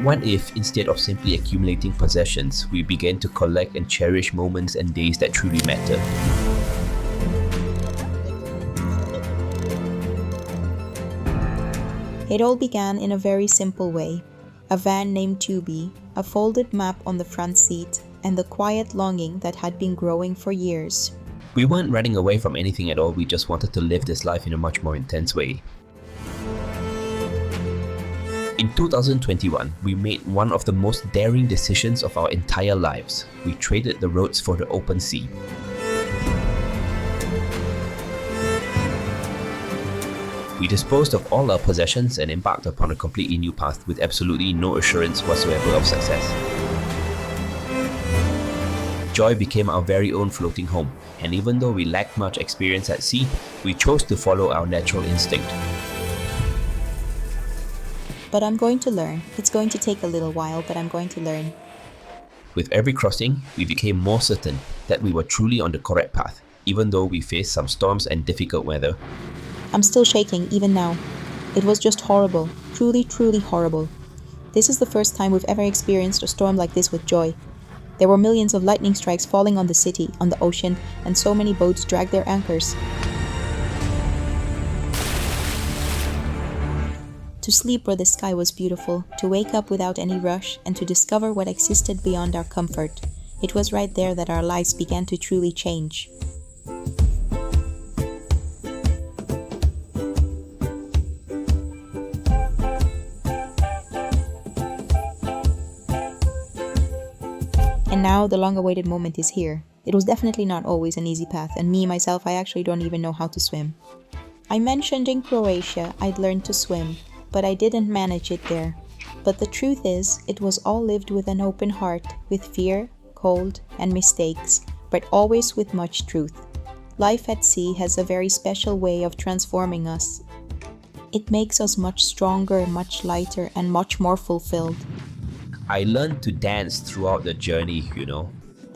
What if, instead of simply accumulating possessions, we began to collect and cherish moments and days that truly matter? It all began in a very simple way. A van named Tubi, a folded map on the front seat, and the quiet longing that had been growing for years. We weren't running away from anything at all, we just wanted to live this life in a much more intense way. In 2021, we made one of the most daring decisions of our entire lives. We traded the roads for the open sea. We disposed of all our possessions and embarked upon a completely new path with absolutely no assurance whatsoever of success. Joy became our very own floating home, and even though we lacked much experience at sea, we chose to follow our natural instinct. But I'm going to learn. It's going to take a little while, but I'm going to learn. With every crossing, we became more certain that we were truly on the correct path, even though we faced some storms and difficult weather. I'm still shaking, even now. It was just horrible. Truly, truly horrible. This is the first time we've ever experienced a storm like this with Joy. There were millions of lightning strikes falling on the city, on the ocean, and so many boats dragged their anchors. To sleep where the sky was beautiful, to wake up without any rush, and to discover what existed beyond our comfort. It was right there that our lives began to truly change. And now the long-awaited moment is here. It was definitely not always an easy path, and me, myself, I actually don't even know how to swim. I mentioned in Croatia I'd learned to swim, but I didn't manage it there. But the truth is, it was all lived with an open heart, with fear, cold, and mistakes, but always with much truth. Life at sea has a very special way of transforming us. It makes us much stronger, much lighter, and much more fulfilled. I learned to dance throughout the journey,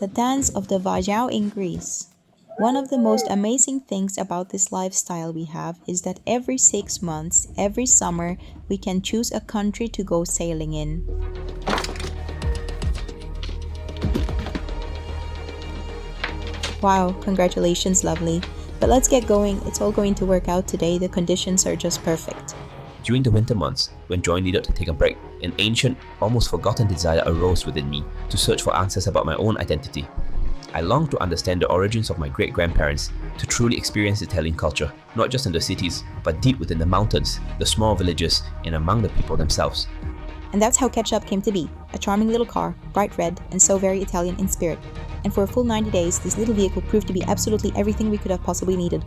The dance of the Vajau in Greece. One of the most amazing things about this lifestyle we have is that every 6 months, every summer, we can choose a country to go sailing in. Wow, congratulations, lovely. But let's get going. It's all going to work out today. The conditions are just perfect. During the winter months, when Joy needed to take a break, an ancient, almost forgotten desire arose within me to search for answers about my own identity. I longed to understand the origins of my great-grandparents, to truly experience Italian culture, not just in the cities, but deep within the mountains, the small villages, and among the people themselves. And that's how Ketchup came to be, a charming little car, bright red, and so very Italian in spirit. And for a full 90 days, this little vehicle proved to be absolutely everything we could have possibly needed.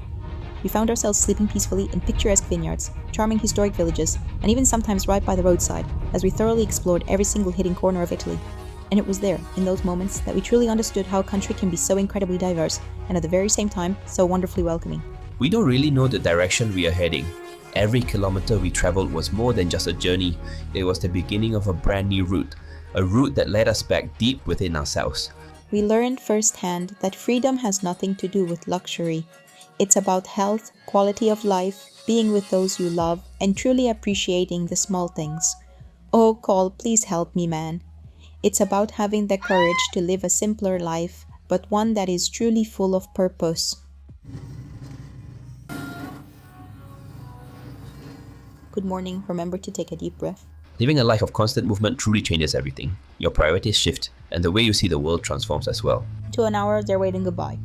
We found ourselves sleeping peacefully in picturesque vineyards, charming historic villages, and even sometimes right by the roadside, as we thoroughly explored every single hidden corner of Italy. And it was there, in those moments, that we truly understood how a country can be so incredibly diverse, and at the very same time, so wonderfully welcoming. We don't really know the direction we are heading. Every kilometer we traveled was more than just a journey. It was the beginning of a brand new route, a route that led us back deep within ourselves. We learned firsthand that freedom has nothing to do with luxury. It's about health, quality of life, being with those you love, and truly appreciating the small things. Oh, Cole, please help me, man. It's about having the courage to live a simpler life, but one that is truly full of purpose. Good morning. Remember to take a deep breath. Living a life of constant movement truly changes everything. Your priorities shift, and the way you see the world transforms as well. To an hour, they're waving goodbye.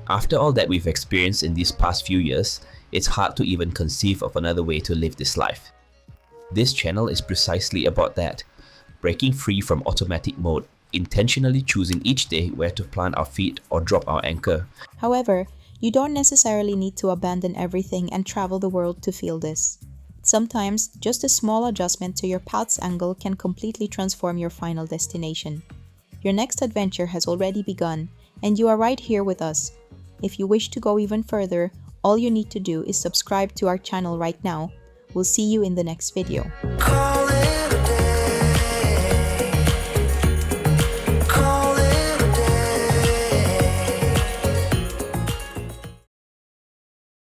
After all that we've experienced in these past few years, it's hard to even conceive of another way to live this life. This channel is precisely about that, breaking free from automatic mode, intentionally choosing each day where to plant our feet or drop our anchor. However, you don't necessarily need to abandon everything and travel the world to feel this. Sometimes, just a small adjustment to your path's angle can completely transform your final destination. Your next adventure has already begun, and you are right here with us. If you wish to go even further, all you need to do is subscribe to our channel right now. We'll see you in the next video.